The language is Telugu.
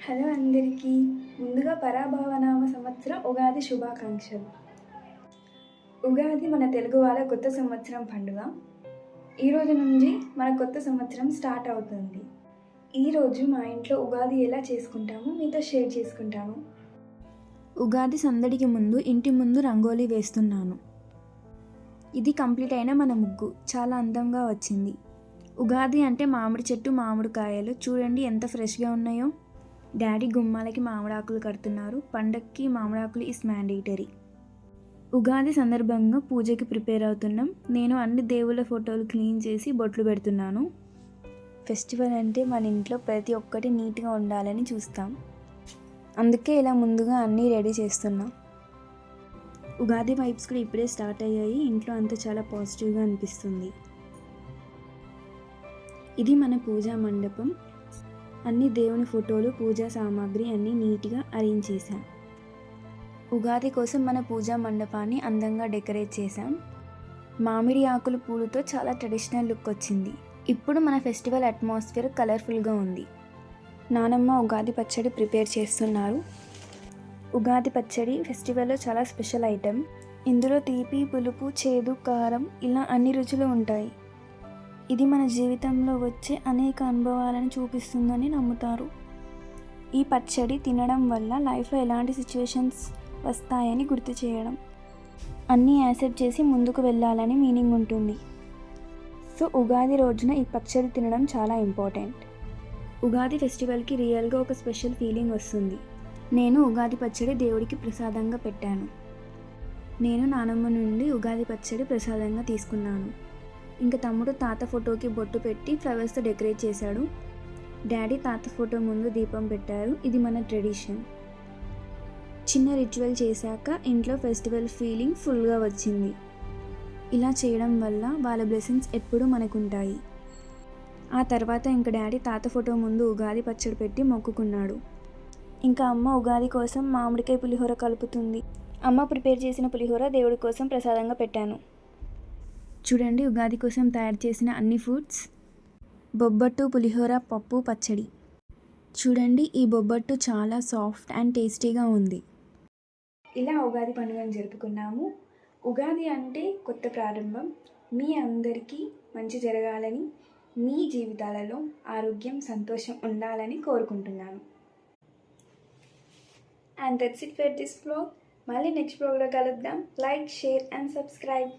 హలో అందరికీ. ముందుగా పరాభవనామ సంవత్సర ఉగాది శుభాకాంక్షలు. ఉగాది మన తెలుగు వాళ్ళ కొత్త సంవత్సరం పండుగ. ఈరోజు నుంచి మన కొత్త సంవత్సరం స్టార్ట్ అవుతుంది. ఈరోజు మా ఇంట్లో ఉగాది ఎలా చేసుకుంటామో మీతో షేర్ చేసుకుంటాను. ఉగాది సందడికి ముందు ఇంటి ముందు రంగోలీ వేస్తున్నాను. ఇది కంప్లీట్ అయిన మన ముగ్గు చాలా అందంగా వచ్చింది. ఉగాది అంటే మామిడి చెట్టు, మామిడికాయలు చూడండి ఎంత ఫ్రెష్గా ఉన్నాయో. డాడీ గుమ్మాలకి మామిడాకులు కడుతున్నారు. పండక్కి మామిడాకులు ఈస్ మ్యాండేటరీ. ఉగాది సందర్భంగా పూజకి ప్రిపేర్ అవుతున్నాం. నేను అన్ని దేవుళ్ళ ఫోటోలు క్లీన్ చేసి బొట్లు పెడుతున్నాను. ఫెస్టివల్ అంటే మన ఇంట్లో ప్రతి ఒక్కటి నీట్గా ఉండాలని చూస్తాం. అందుకే ఇలా ముందుగా అన్నీ రెడీ చేస్తున్నాం. ఉగాది వైబ్స్ కూడా ఇప్పుడే స్టార్ట్ అయ్యాయి. ఇంట్లో అంతా చాలా పాజిటివ్గా అనిపిస్తుంది. ఇది మన పూజా మండపం. అన్ని దేవుని ఫోటోలు, పూజా సామాగ్రి అన్నీ నీట్గా అరేంజ్ చేశాం. ఉగాది కోసం మన పూజా మండపాన్ని అందంగా డెకరేట్ చేశాం. మామిడి ఆకులు పూలతో చాలా ట్రెడిషనల్ లుక్ వచ్చింది. ఇప్పుడు మన ఫెస్టివల్ అట్మాస్ఫియర్ కలర్ఫుల్గా ఉంది. నానమ్మ ఉగాది పచ్చడి ప్రిపేర్ చేస్తున్నారు. ఉగాది పచ్చడి ఫెస్టివల్లో చాలా స్పెషల్ ఐటెం. ఇందులో తీపి, పులుపు, చేదు, కారం ఇలా అన్ని రుచులు ఉంటాయి. ఇది మన జీవితంలో వచ్చే అనేక అనుభవాలను చూపిస్తుందని నమ్ముతారు. ఈ పచ్చడి తినడం వల్ల లైఫ్లో ఎలాంటి సిచ్యువేషన్స్ వస్తాయని గుర్తు చేయడం, అన్నీ యాక్సెప్ట్ చేసి ముందుకు వెళ్ళాలని మీనింగ్ ఉంటుంది. సో ఉగాది రోజున ఈ పచ్చడి తినడం చాలా ఇంపార్టెంట్. ఉగాది ఫెస్టివల్కి రియల్గా ఒక స్పెషల్ ఫీలింగ్ వస్తుంది. నేను ఉగాది పచ్చడి దేవుడికి ప్రసాదంగా పెట్టాను. నేను నానమ్మ నుండి ఉగాది పచ్చడి ప్రసాదంగా తీసుకున్నాను. ఇంకా తమ్ముడు తాత ఫోటోకి బొట్టు పెట్టి ఫ్లవర్స్తో డెకరేట్ చేశాడు. డాడీ తాత ఫోటో ముందు దీపం పెట్టారు. ఇది మన ట్రెడిషన్. చిన్న రిచువల్ చేశాక ఇంట్లో ఫెస్టివల్ ఫీలింగ్ ఫుల్గా వచ్చింది. ఇలా చేయడం వల్ల వాళ్ళ బ్లెస్సింగ్స్ ఎప్పుడూ మనకుంటాయి. ఆ తర్వాత ఇంకా డాడీ తాత ఫోటో ముందు ఉగాది పచ్చడి పెట్టి మొక్కుకున్నాడు. ఇంకా అమ్మ ఉగాది కోసం మామిడికాయ పులిహోర కలుపుతుంది. అమ్మ ప్రిపేర్ చేసిన పులిహోర దేవుడి కోసం ప్రసాదంగా పెట్టాను. చూడండి ఉగాది కోసం తయారు చేసిన అన్ని ఫుడ్స్: బొబ్బట్టు, పులిహోర, పప్పు, పచ్చడి. చూడండి ఈ బొబ్బట్టు చాలా సాఫ్ట్ అండ్ టేస్టీగా ఉంది. ఇలా ఉగాది పండుగను జరుపుకున్నాము. ఉగాది అంటే కొత్త ప్రారంభం. మీ అందరికీ మంచి జరగాలని, మీ జీవితాలలో ఆరోగ్యం, సంతోషం ఉండాలని కోరుకుంటున్నాను. And that's it for this vlog. మళ్ళీ నెక్స్ట్ వ్లాగ్లో కలుద్దాం. Like, share and subscribe.